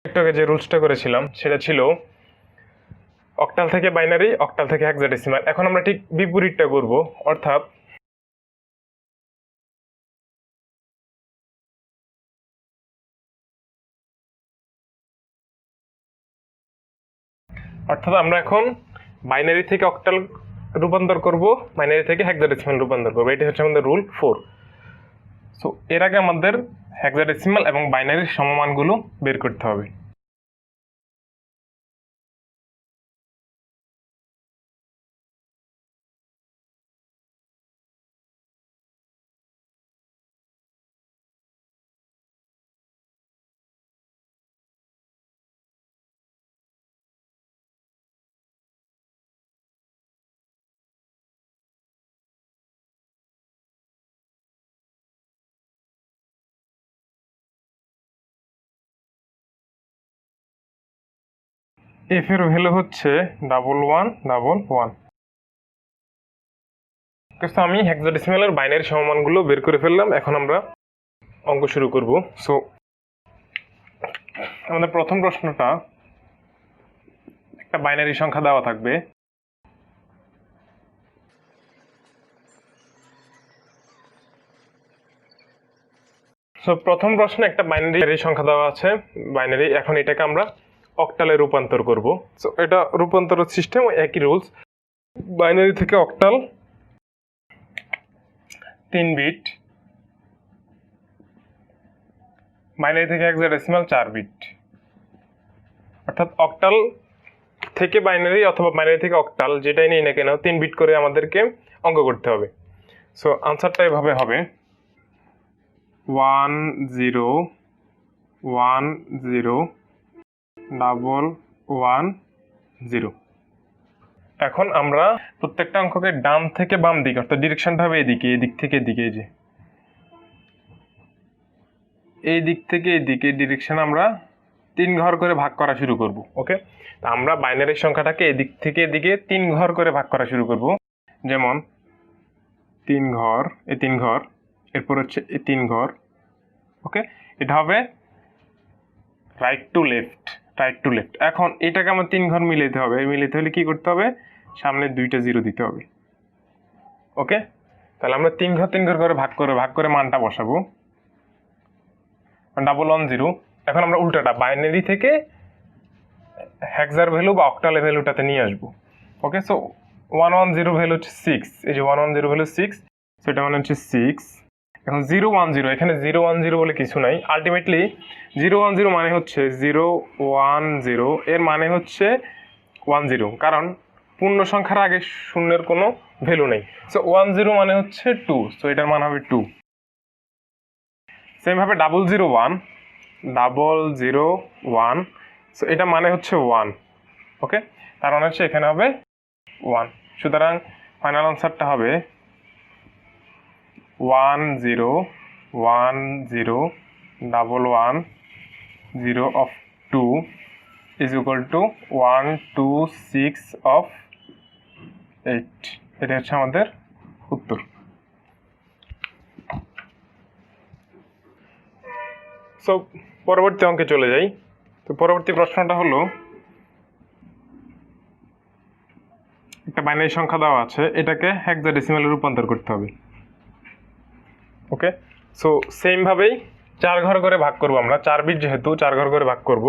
একটু আগে যে রুলসটা করেছিলাম সেটা ছিল অক্টাল থেকে বাইনারি, অক্টাল থেকে হেক্সাডেসিমাল। এখন আমরা ঠিক বিপরীতটা করব, অর্থাৎ আমরা এখন বাইনারি থেকে অক্টাল রূপান্তর করব, বাইনারি থেকে হেক্সাডেসিমাল রূপান্তর করব। এটি হচ্ছে আমাদের রুল 4। সো এর আগে আমাদের হেক্সাডেসিমাল এবং বাইনারির সমমানগুলো বের করতে হবে। এফ এর ভ্যালু হচ্ছে 1111। তো আমি হেক্সাডেসিমালের বাইনারি সমমানগুলো বের করে ফেললাম। এখন আমরা অঙ্ক শুরু করব। সো আমাদের প্রথম প্রশ্নটা, একটা বাইনারি সংখ্যা দেওয়া থাকবে। সো প্রথম প্রশ্নে একটা বাইনারি সংখ্যা দেওয়া আছে, বাইনারি। এখন এটাকে আমরা অক্টালে রূপান্তর করব। সো এটা রূপান্তরের সিস্টেম একই রুলস। বাইনারি থেকে অক্টাল 3 বিট, বাইনারি থেকে হেক্সাডেসিমাল 4 বিট। অর্থাৎ অক্টাল থেকে বাইনারি অথবা বাইনারি থেকে অক্টাল যেটাই নিই না কেন 3 বিট করে আমাদেরকে অঙ্ক করতে হবে। সো আনসারটা এভাবে হবে 10101110। এখন আমরা প্রত্যেকটা অঙ্ককে ডান থেকে বাম দিকে, অর্থাৎ ডিরেকশনটা হবে এদিকে, এদিক থেকে এদিকে, এই দিক থেকে এদিকে ডিরেকশন আমরা 3 ঘর করে ভাগ করা শুরু করব। ওকে, তা আমরা বাইনারি সংখ্যাটাকে এদিক থেকে এদিকে 3 ঘর করে ভাগ করা শুরু করব। যেমন 3 ঘর, এই 3 ঘর, এরপর হচ্ছে এই 3 ঘর। ওকে, এটা হবে রাইট টু লেফট। এখন এটাকে আমার 3 ঘর মিলাতে হবে। মিলাতে হলে কি করতে হবে? সামনে 2টা 0 দিতে হবে। ওকে, তাহলে আমরা 3 ঘর করে ভাগ করে মানটা বসাবো 1110। এখন আমরা উল্টাটা বাইনারি থেকে হেক্সার ভ্যালু বা অক্টালের ভ্যালুটাতে নিয়ে আসবো। ওকে, সো 110 ভ্যালু হচ্ছে 6। এই যে 110 ভ্যালু 6, সো এটা মানে হচ্ছে 6। এখন 010, এখানে 010 বলে কিছু নাই। আলটিমেটলি 010 মানে হচ্ছে 010, এর মানে হচ্ছে 10, কারণ পূর্ণ সংখ্যার আগে শূন্যের কোনো ভ্যালু নেই। সো 10 মানে হচ্ছে 2, সো এটার মান হবে 2। সেমভাবে 001, সো এটা মানে হচ্ছে 1। ওকে, তার মানে হচ্ছে এখানে হবে 1। সুতরাং ফাইনাল আনসারটা হবে 10101110 of 2 is equal to 126 of 8। এটা হচ্ছে আমাদের উত্তর। সো পরবর্তী অঙ্কে চলে যাই। তো পরবর্তী প্রশ্নটা হলো, একটা বাইনারি সংখ্যা দেওয়া আছে, এটাকে হেক্সাডেসিমালে রূপান্তর করতে হবে। ওকে, সো সেম ভাবেই 4 ঘর করে ভাগ করব আমরা, 4 বিট যেহেতু 4 ঘর করে ভাগ করব।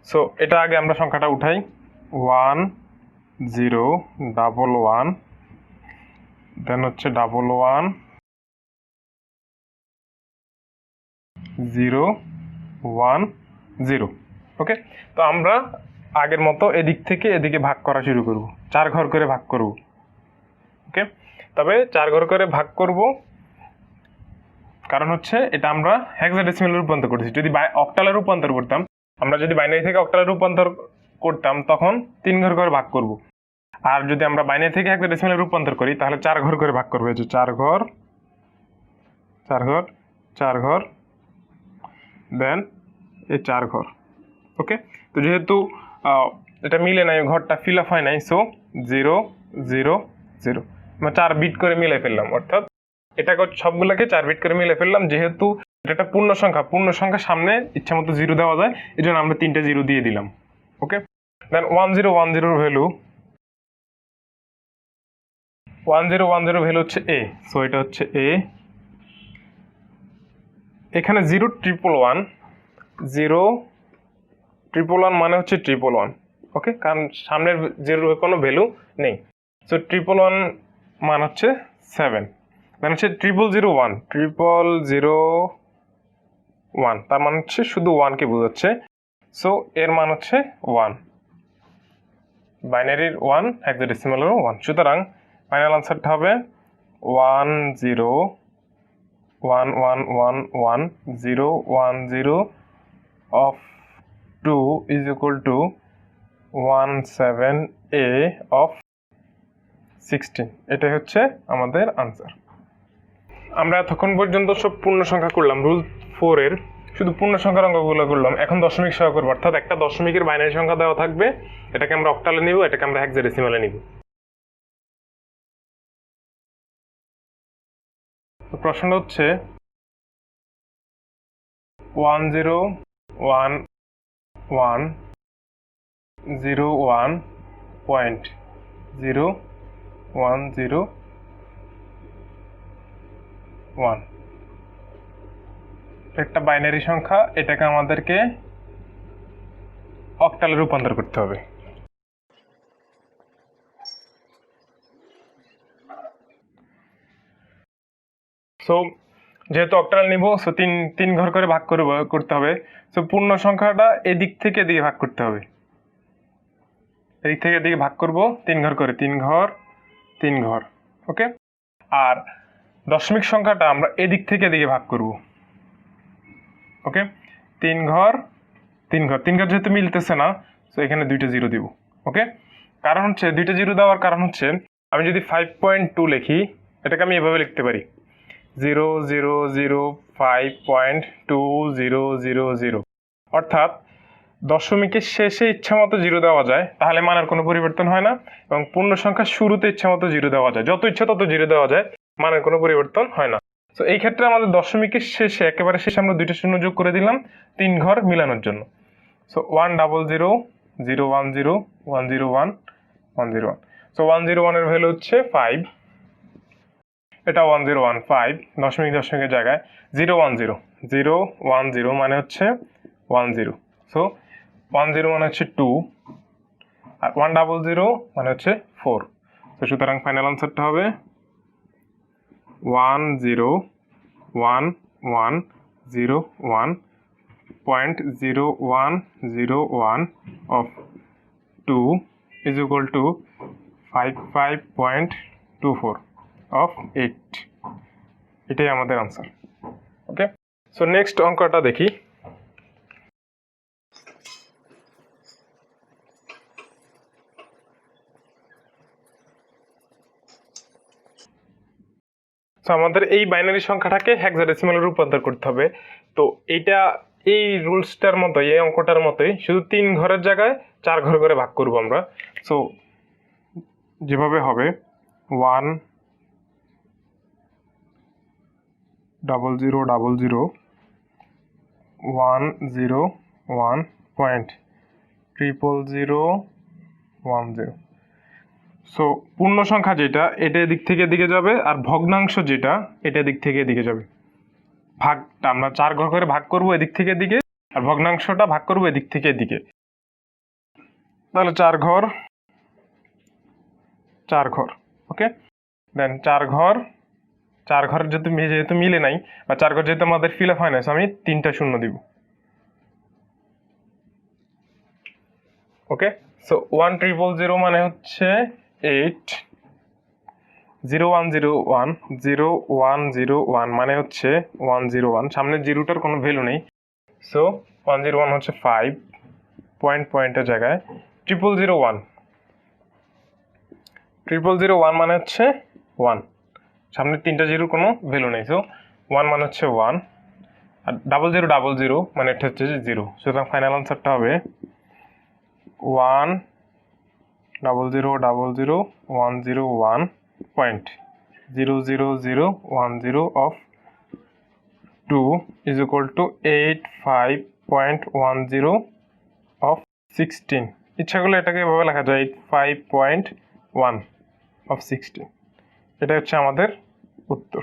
সো এটা আগে আমরা সংখ্যাটা উঠাই, 1011, দেন হচ্ছে 1110। ওকে, তো আমরা আগের মতো এদিক থেকে এদিকে ভাগ করা শুরু করব, 4 ঘর করে ভাগ করব। ওকে, তবে 4 ঘর করে ভাগ করব কারণ হচ্ছে এটা আমরা হেক্সাডেসিমালে রূপান্তর করছি। যদি অক্টালে রূপান্তর করতাম, আমরা যদি বাইনারি থেকে অক্টালে রূপান্তর করতাম তখন 3 ঘর করে ভাগ করব। আর যদি আমরা বাইনারি থেকে হেক্সাডেসিমালে রূপান্তর করি তাহলে 4 ঘর করে ভাগ করব। এই যে 4 ঘর, দেন এই 4 ঘর। ওকে, তো যেহেতু এটা মিলে নাই, ঘরটা ফিল আপ হয় নাই, সো 000 আমরা 4 বিট করে মিলে ফেললাম। অর্থাৎ এটাকে সবগুলোকে 4 বিট করে মিলে ফেললাম। যেহেতু এটা একটা পূর্ণ সংখ্যা সামনে ইচ্ছা মতো জিরো দেওয়া যায়, এই জন্য আমরা 3টা জিরো দিয়ে দিলাম। ওকে, দেন 1010 ভ্যালু 1010 ভ্যালু হচ্ছে এ, সো এটা হচ্ছে এ। এখানে 0 111 মানে হচ্ছে 111, ওকে, কারণ সামনের জিরোর কোনো ভ্যালু নেই। সো 111 মান হচ্ছে 7, দেন হচ্ছে 0001, তার মানে হচ্ছে শুধু 1কে বোঝাচ্ছে। সো এর মান হচ্ছে 1, বাইনারির 1, হেক্সাডেসিমালেরও 1। সুতরাং ফাইনাল আনসারটা হবে 10111010 of 2 is equal to 17a of 16। এটাই হচ্ছে আমাদের আনসার। আমরা এতক্ষণ পর্যন্ত সব পূর্ণ সংখ্যা করলাম, রুল 4 এর শুধু পূর্ণ সংখ্যার অঙ্কগুলো করলাম। এখন দশমিক সহ করবো, অর্থাৎ একটা দশমিকের বাইনারি সংখ্যা দেওয়া থাকবে, এটাকে আমরা অক্টালে নিব, এটাকে আমরা হেক্সাডেসিমালে নিব। প্রশ্নটা হচ্ছে 101101 একটা বাইনারি সংখ্যা, এটাকে আমাদেরকে অক্টালে রূপান্তর করতে হবে। সো যেহেতু অক্টাল নিব, সো তিন ঘর করে ভাগ করতে হবে। সো পূর্ণ সংখ্যাটা এদিক থেকে এদিকে ভাগ করতে হবে, এদিক থেকে এদিকে ভাগ করব 3 ঘর করে, 3 ঘর, ওকে। আর দশমিক সংখ্যাটা আমরা এদিক থেকে এদিকে ভাগ করব, ওকে। 3 ঘর যেহেতু মিলতেছে না, সো এখানে 2টা জিরো দিব, ওকে। কারণ হচ্ছে 2টা জিরো দেওয়ার কারণ হচ্ছে আমি যদি 5.2 লিখি, এটাকে আমি এভাবে লিখতে পারি 00005.2000, অর্থাৎ দশমিকের শেষে ইচ্ছা মতো জিরো দেওয়া যায়, তাহলে মানের কোনো পরিবর্তন হয় না। এবং পূর্ণ সংখ্যার শুরুতে ইচ্ছা মতো জিরো দেওয়া যায়, যত ইচ্ছা তত জিরো দেওয়া যায়, মানের কোনো পরিবর্তন হয় না। তো এই ক্ষেত্রে আমাদের দশমিকের শেষে, একেবারে শেষে আমরা 2টা শূন্য যোগ করে দিলাম 3 ঘর মিলানোর জন্য। সো 10001010101। সো 101 এর ভ্যালু হচ্ছে 5, এটা 1015, দশমিকের জায়গায় 010 মানে হচ্ছে 10। সো 10 মানে হচ্ছে 2, আর 100 মানে হচ্ছে 4। তো সুতরাং ফাইনাল আনসারটা হবে 101101.0101 of 2 is equal to 55.24 of 8। এটাই আমাদের আনসার, ওকে। সো নেক্সট অঙ্কটা দেখি। সো আমাদের এই বাইনারি সংখ্যাটাকে হেক্সাডেসিমালে রূপান্তর করতে হবে। তো এইটা এই রুলসটার মতোই, এই অঙ্কটার মতোই, শুধু 3 ঘরের জায়গায় 4 ঘর করে ভাগ করব আমরা। সো যেভাবে হবে 1000001.00010। সো পূর্ণ সংখ্যা যেটা, এটা দিক থেকে এদিকে যাবে, আর ভগ্নাংশ যেটা, এটা দিক থেকে এদিকে যাবে। ভাগটা আমরা 4 ঘর করে ভাগ করব এদিক থেকে এদিকে, আর ভগ্নাংশটা ভাগ করব এদিক থেকে এদিকে। তাহলে 4 ঘর, ওকে। দেন 4 ঘর যেহেতু মিলে নাই, বা 4 ঘর যেহেতু আমাদের ফিল আপ হয় না, আমি 3টা শূন্য দিব, ওকে। সো 1000 মানে হচ্ছে 8, 0101 মানে হচ্ছে 101, সামনে জিরোটার কোনো ভ্যালু নেই। সো 101 হচ্ছে 5, পয়েন্টের জায়গায় 0001 মানে হচ্ছে 1, সামনে 3টা জিরোর কোনো ভ্যালু নেই। সো 1 মানে হচ্ছে 1, আর 0000 মানে এটা হচ্ছে 0। সুতরাং ফাইনাল আনসারটা হবে 1000101.00010 of 2 is equal to 85.10 of 16। ইচ্ছা করলে এটাকে এভাবে লেখা যায় 85.1 of 16। এটা হচ্ছে আমাদের উত্তর।